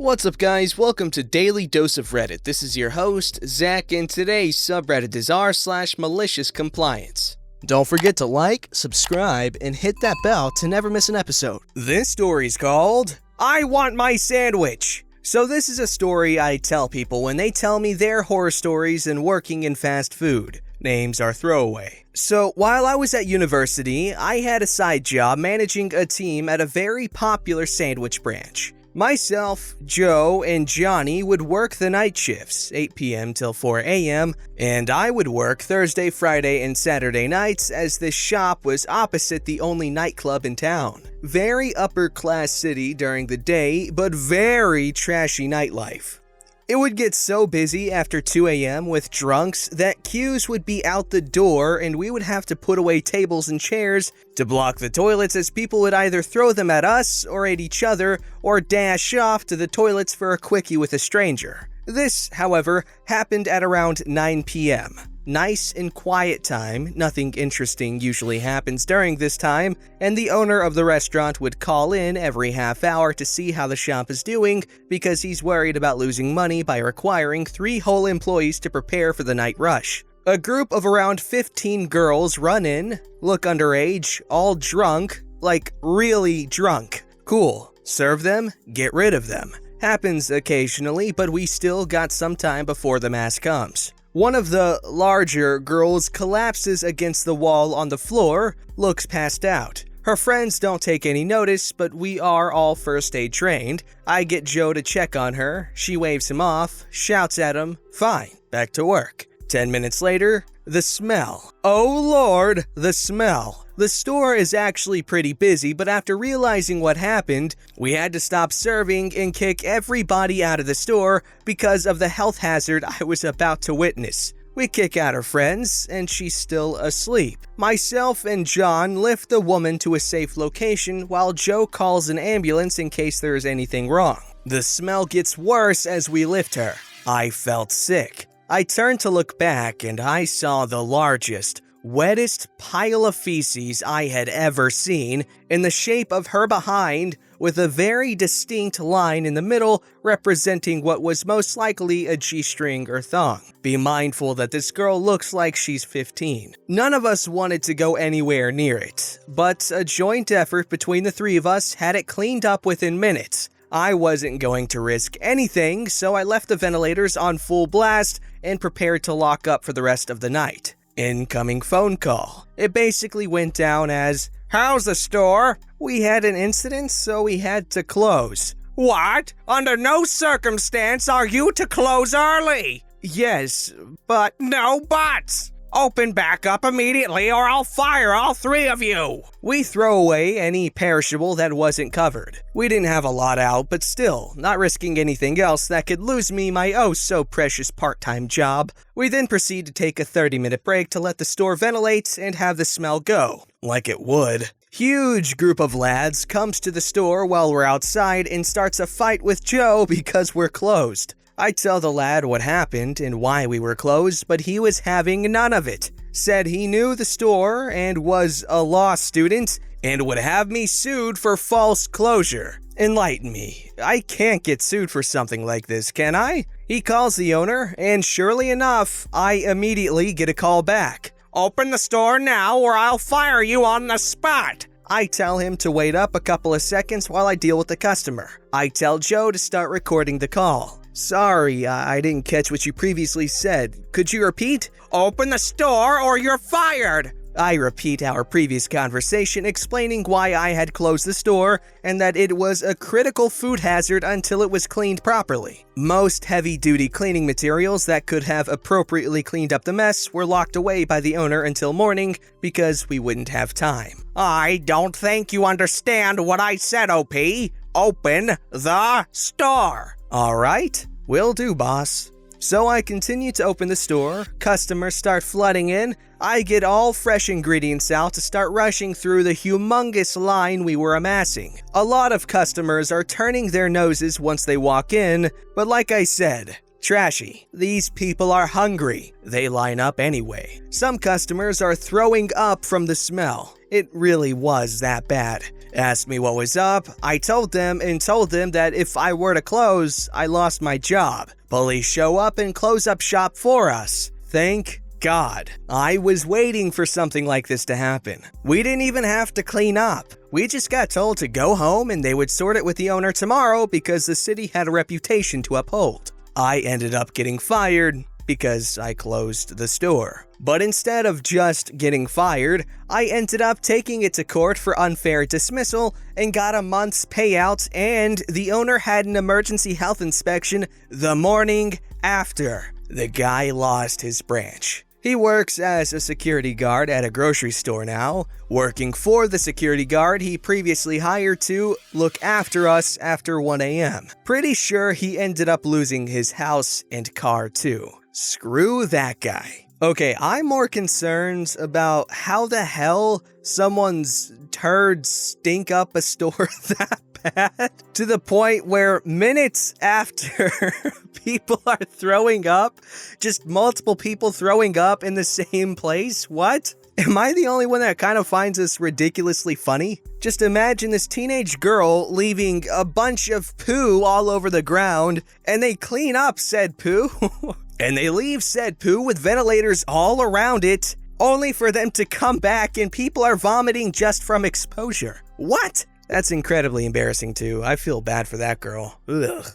What's up guys, welcome to Daily Dose of Reddit. This is your host, Zach, and today's subreddit is r/MaliciousCompliance. Don't forget to like, subscribe, and hit that bell to never miss an episode. This story's called, I Want My Sandwich. So this is a story I tell people when they tell me their horror stories and working in fast food. Names are throwaway. So while I was at university, I had a side job managing a team at a very popular sandwich branch. Myself, Joe, and Johnny would work the night shifts, 8 p.m. till 4 a.m., and I would work Thursday, Friday, and Saturday nights as this shop was opposite the only nightclub in town. Very upper-class city during the day, but very trashy nightlife. It would get so busy after 2 a.m. with drunks that queues would be out the door and we would have to put away tables and chairs to block the toilets as people would either throw them at us or at each other or dash off to the toilets for a quickie with a stranger. This, however, happened at around 9 p.m. Nice and quiet time, nothing interesting usually happens during this time, and the owner of the restaurant would call in every half hour to see how the shop is doing because he's worried about losing money by requiring 3 whole employees to prepare for the night rush. A group of around 15 girls run in, look underage, all drunk, like really drunk. Cool. Serve them, get rid of them. Happens occasionally, but we still got some time before the mass comes. One of the larger girls collapses against the wall on the floor, looks passed out. Her friends don't take any notice, but we are all first aid trained. I get Joe to check on her, she waves him off, shouts at him, fine, back to work. 10 minutes later, the smell. Oh Lord, the smell. The store is actually pretty busy, but after realizing what happened, we had to stop serving and kick everybody out of the store because of the health hazard I was about to witness. We kick out her friends, and she's still asleep. Myself and John lift the woman to a safe location while Joe calls an ambulance in case there is anything wrong. The smell gets worse as we lift her. I felt sick. I turned to look back and I saw the largest, wettest pile of feces I had ever seen in the shape of her behind with a very distinct line in the middle representing what was most likely a G-string or thong. Be mindful that this girl looks like she's 15. None of us wanted to go anywhere near it, but a joint effort between the 3 of us had it cleaned up within minutes. I wasn't going to risk anything, so I left the ventilators on full blast and prepared to lock up for the rest of the night. Incoming phone call. It basically went down as, how's the store? We had an incident, so we had to close. What? Under no circumstance are you to close early? Yes, but no buts. Open back up immediately or I'll fire all 3 of you. We throw away any perishable that wasn't covered. We didn't have a lot out, but still, not risking anything else that could lose me my oh-so-precious part-time job. We then proceed to take a 30-minute break to let the store ventilate and have the smell go. Like it would. Huge group of lads comes to the store while we're outside and starts a fight with Joe because we're closed. I tell the lad what happened and why we were closed, but he was having none of it. Said he knew the store and was a law student and would have me sued for false closure. Enlighten me. I can't get sued for something like this, can I? He calls the owner, and surely enough, I immediately get a call back. Open the store now or I'll fire you on the spot. I tell him to wait up a couple of seconds while I deal with the customer. I tell Joe to start recording the call. Sorry, I didn't catch what you previously said. Could you repeat? Open the store or you're fired! I repeat our previous conversation explaining why I had closed the store and that it was a critical food hazard until it was cleaned properly. Most heavy-duty cleaning materials that could have appropriately cleaned up the mess were locked away by the owner until morning because we wouldn't have time. I don't think you understand what I said, OP. Open the store. All right, will do, boss. So I continue to open the store, customers start flooding in, I get all fresh ingredients out to start rushing through the humongous line we were amassing. A lot of customers are turning their noses once they walk in, but like I said, trashy. These people are hungry. They line up anyway. Some customers are throwing up from the smell. It really was that bad. asked me what was up. I told them that if I were to close, I lost my job. Police show up and close up shop for us. Thank God. I was waiting for something like this to happen. We didn't even have to clean up. We just got told to go home and they would sort it with the owner tomorrow because the city had a reputation to uphold. I ended up getting fired because I closed the store. But instead of just getting fired, I ended up taking it to court for unfair dismissal and got a month's payout, and the owner had an emergency health inspection the morning after. The guy lost his branch. He works as a security guard at a grocery store now, working for the security guard he previously hired to look after us after 1 a.m. Pretty sure he ended up losing his house and car too. Screw that guy. Okay, I'm more concerned about how the hell someone's turds stink up a store that bad to the point where minutes after people are throwing up, just multiple people throwing up in the same place. What? Am I the only one that kind of finds this ridiculously funny? Just imagine this teenage girl leaving a bunch of poo all over the ground, and they clean up said poo, and they leave said poo with ventilators all around it, only for them to come back and people are vomiting just from exposure. What? That's incredibly embarrassing too. I feel bad for that girl. Ugh.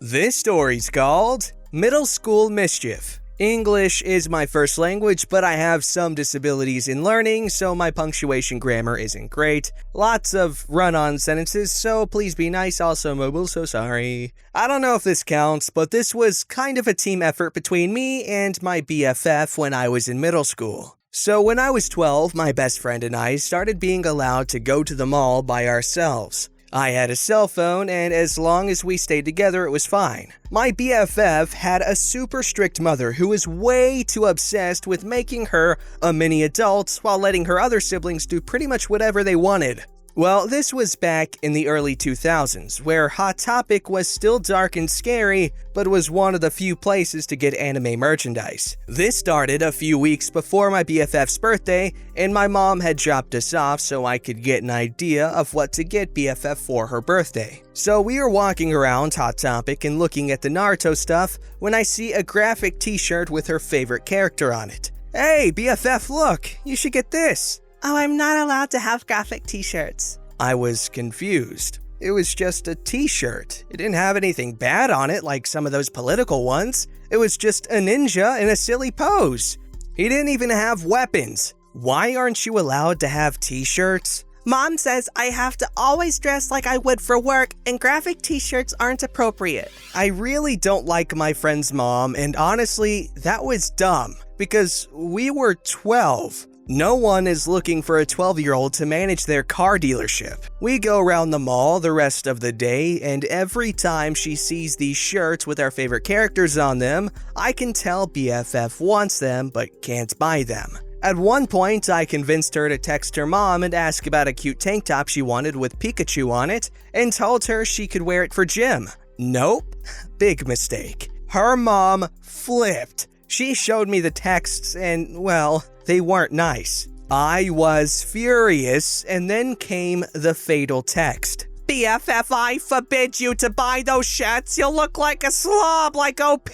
This story's called Middle School Mischief. English is my first language, but I have some disabilities in learning, so my punctuation grammar isn't great. Lots of run-on sentences, so please be nice. Also mobile, so sorry. I don't know if this counts, but this was kind of a team effort between me and my BFF when I was in middle school. So when I was 12, my best friend and I started being allowed to go to the mall by ourselves. I had a cell phone, and as long as we stayed together, it was fine. My BFF had a super strict mother who was way too obsessed with making her a mini adult while letting her other siblings do pretty much whatever they wanted. Well, this was back in the early 2000s, where Hot Topic was still dark and scary, but was one of the few places to get anime merchandise. This started a few weeks before my BFF's birthday, and my mom had dropped us off so I could get an idea of what to get BFF for her birthday. So we were walking around Hot Topic and looking at the Naruto stuff when I see a graphic t-shirt with her favorite character on it. Hey, BFF, look, you should get this. Oh, I'm not allowed to have graphic t-shirts. I was confused. It was just a t-shirt. It didn't have anything bad on it like some of those political ones. It was just a ninja in a silly pose. He didn't even have weapons. Why aren't you allowed to have t-shirts? Mom says I have to always dress like I would for work, and graphic t-shirts aren't appropriate. I really don't like my friend's mom, and honestly, that was dumb, because we were 12. No one is looking for a 12-year-old to manage their car dealership. We go around the mall the rest of the day, and every time she sees these shirts with our favorite characters on them, I can tell BFF wants them but can't buy them. At one point, I convinced her to text her mom and ask about a cute tank top she wanted with Pikachu on it, and told her she could wear it for gym. Nope. Big mistake. Her mom flipped. She showed me the texts and, well, they weren't nice. I was furious, and then came the fatal text. BFF, I forbid you to buy those shirts. You'll look like a slob like OP.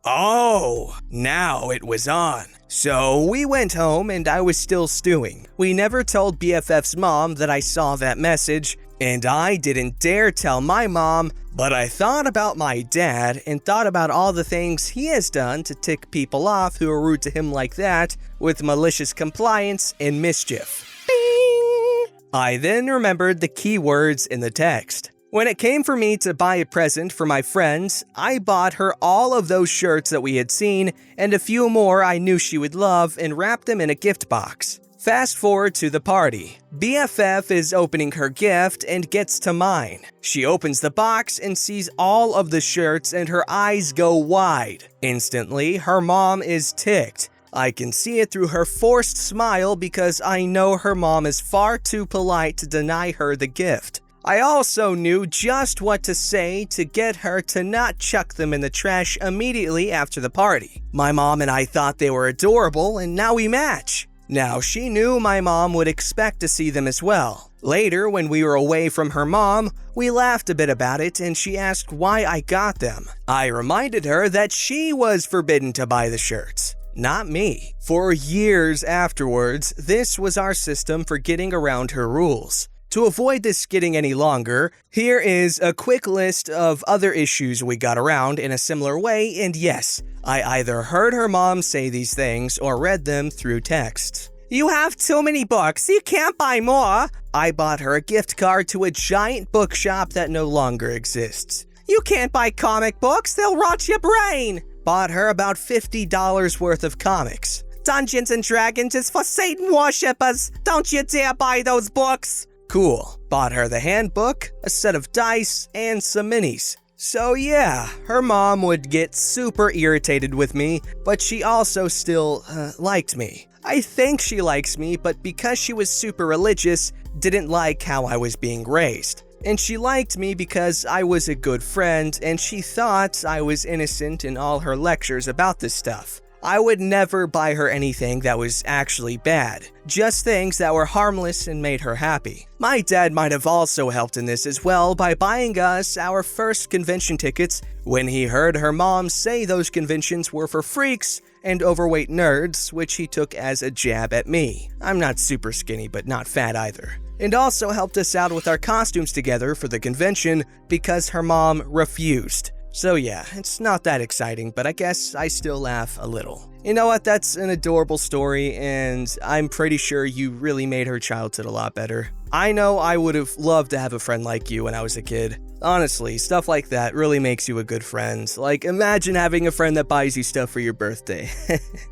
Oh, now it was on. So we went home and I was still stewing. We never told BFF's mom that I saw that message, and I didn't dare tell my mom, but I thought about my dad and thought about all the things he has done to tick people off who are rude to him like that with malicious compliance and mischief. Bing! I then remembered the key words in the text. When it came for me to buy a present for my friends, I bought her all of those shirts that we had seen and a few more I knew she would love and wrapped them in a gift box. Fast forward to the party. BFF is opening her gift and gets to mine. She opens the box and sees all of the shirts and her eyes go wide. Instantly, her mom is ticked. I can see it through her forced smile because I know her mom is far too polite to deny her the gift. I also knew just what to say to get her to not chuck them in the trash immediately after the party. My mom and I thought they were adorable, and now we match. Now, she knew my mom would expect to see them as well. Later, when we were away from her mom, we laughed a bit about it and she asked why I got them. I reminded her that she was forbidden to buy the shirts, not me. For years afterwards, this was our system for getting around her rules. To avoid this getting any longer, here is a quick list of other issues we got around in a similar way, and yes, I either heard her mom say these things or read them through text. You have too many books, you can't buy more. I bought her a gift card to a giant bookshop that no longer exists. You can't buy comic books, they'll rot your brain. Bought her about $50 worth of comics. Dungeons and Dragons is for Satan worshippers, don't you dare buy those books. Cool. Bought her the handbook, a set of dice, and some minis. So yeah, her mom would get super irritated with me, but she also still liked me. I think she likes me, but because she was super religious, didn't like how I was being raised. And she liked me because I was a good friend, and she thought I was innocent in all her lectures about this stuff. I would never buy her anything that was actually bad, just things that were harmless and made her happy. My dad might have also helped in this as well by buying us our first convention tickets when he heard her mom say those conventions were for freaks and overweight nerds, which he took as a jab at me. I'm not super skinny, but not fat either. And also helped us out with our costumes together for the convention because her mom refused. So yeah, it's not that exciting, but I guess I still laugh a little. You know what, that's an adorable story, and I'm pretty sure you really made her childhood a lot better. I know I would have loved to have a friend like you when I was a kid. Honestly, stuff like that really makes you a good friend. Like, imagine having a friend that buys you stuff for your birthday.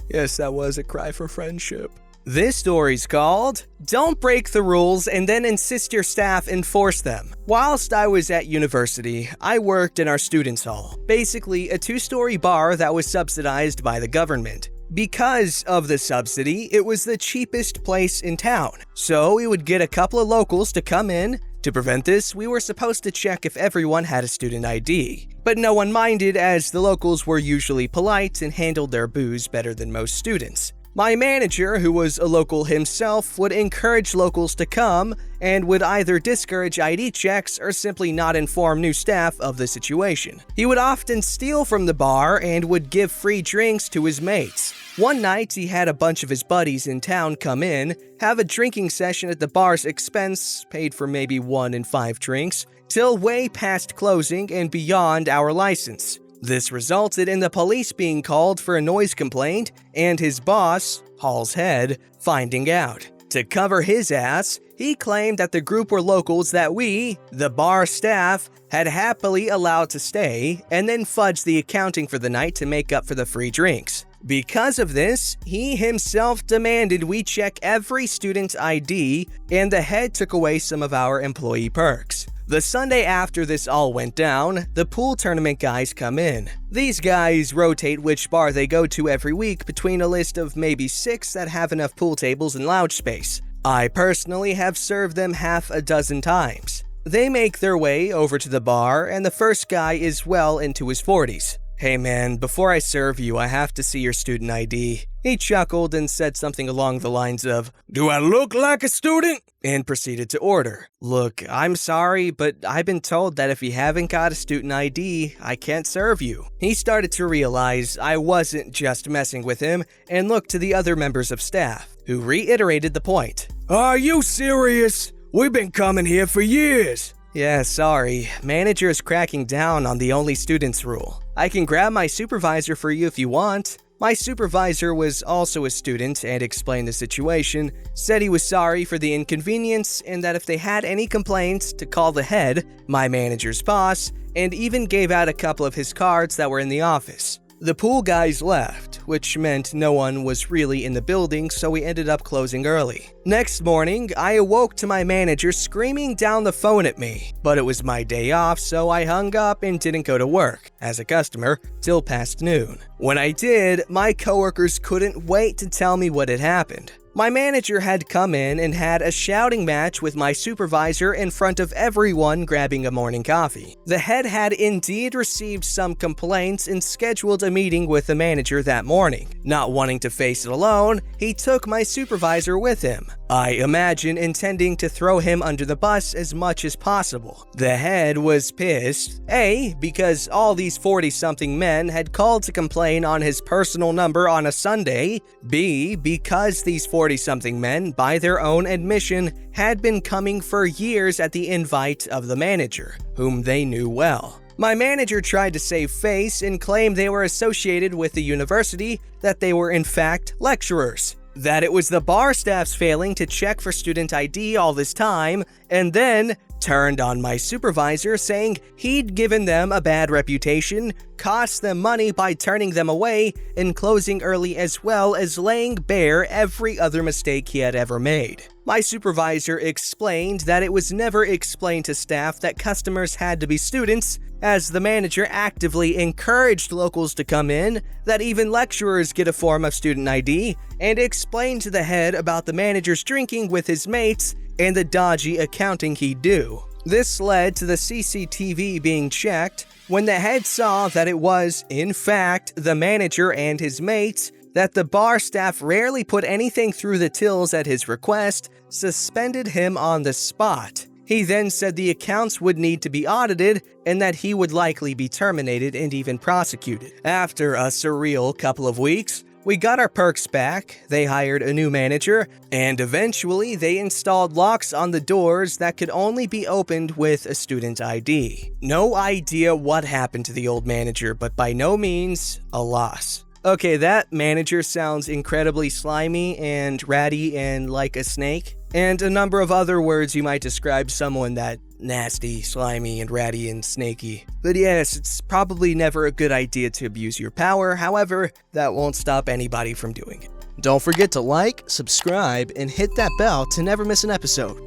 Yes, that was a cry for friendship. This story's called, Don't Break the Rules and Then Insist Your Staff Enforce Them. Whilst I was at university, I worked in our students' hall, basically a 2-story bar that was subsidized by the government. Because of the subsidy, it was the cheapest place in town, so we would get a couple of locals to come in. To prevent this, we were supposed to check if everyone had a student ID, but no one minded as the locals were usually polite and handled their booze better than most students. My manager, who was a local himself, would encourage locals to come and would either discourage ID checks or simply not inform new staff of the situation. He would often steal from the bar and would give free drinks to his mates. One night, he had a bunch of his buddies in town come in, have a drinking session at the bar's expense, paid for maybe 1 and 5 drinks, till way past closing and beyond our license. This resulted in the police being called for a noise complaint and his boss, Hall's head, finding out. To cover his ass, he claimed that the group were locals that we, the bar staff, had happily allowed to stay and then fudged the accounting for the night to make up for the free drinks. Because of this, he himself demanded we check every student's ID, and the head took away some of our employee perks. The Sunday after this all went down, the pool tournament guys come in. These guys rotate which bar they go to every week between a list of maybe 6 that have enough pool tables and lounge space. I personally have served them half a dozen times. They make their way over to the bar, and the first guy is well into his 40s. Hey man, before I serve you, I have to see your student ID. He chuckled and said something along the lines of, "Do I look like a student?" and proceeded to order. Look, I'm sorry, but I've been told that if you haven't got a student ID, I can't serve you. He started to realize I wasn't just messing with him and looked to the other members of staff, who reiterated the point. Are you serious? We've been coming here for years. Yeah, sorry. Manager is cracking down on the only students rule. I can grab my supervisor for you if you want. My supervisor was also a student and explained the situation, said he was sorry for the inconvenience and that if they had any complaints to call the head, my manager's boss, and even gave out a couple of his cards that were in the office. The pool guys left, which meant no one was really in the building, so we ended up closing early. Next morning, I awoke to my manager screaming down the phone at me, but it was my day off, so I hung up and didn't go to work, as a customer, till past noon. When I did, my coworkers couldn't wait to tell me what had happened. My manager had come in and had a shouting match with my supervisor in front of everyone grabbing a morning coffee. The head had indeed received some complaints and scheduled a meeting with the manager that morning. Not wanting to face it alone, he took my supervisor with him. I imagine intending to throw him under the bus as much as possible. The head was pissed, A, because all these 40-something men had called to complain on his personal number on a Sunday, B, because these 40-something men, by their own admission, had been coming for years at the invite of the manager, whom they knew well. My manager tried to save face and claim they were associated with the university, that they were in fact lecturers, that it was the bar staff's failing to check for student ID all this time, and then turned on my supervisor saying he'd given them a bad reputation, cost them money by turning them away, and closing early, as well as laying bare every other mistake he had ever made. My supervisor explained that it was never explained to staff that customers had to be students, as the manager actively encouraged locals to come in, that even lecturers get a form of student ID, and explained to the head about the manager's drinking with his mates and the dodgy accounting he'd do. This led to the CCTV being checked when the head saw that it was, in fact, the manager and his mates, that the bar staff rarely put anything through the tills at his request, suspended him on the spot. He then said the accounts would need to be audited and that he would likely be terminated and even prosecuted. After a surreal couple of weeks, we got our perks back, they hired a new manager, and eventually they installed locks on the doors that could only be opened with a student ID. No idea what happened to the old manager, but by no means a loss. Okay, that manager sounds incredibly slimy and ratty and like a snake, and a number of other words you might describe someone that nasty, slimy, and ratty and snaky. But yes, it's probably never a good idea to abuse your power, however, that won't stop anybody from doing it. Don't forget to like, subscribe, and hit that bell to never miss an episode.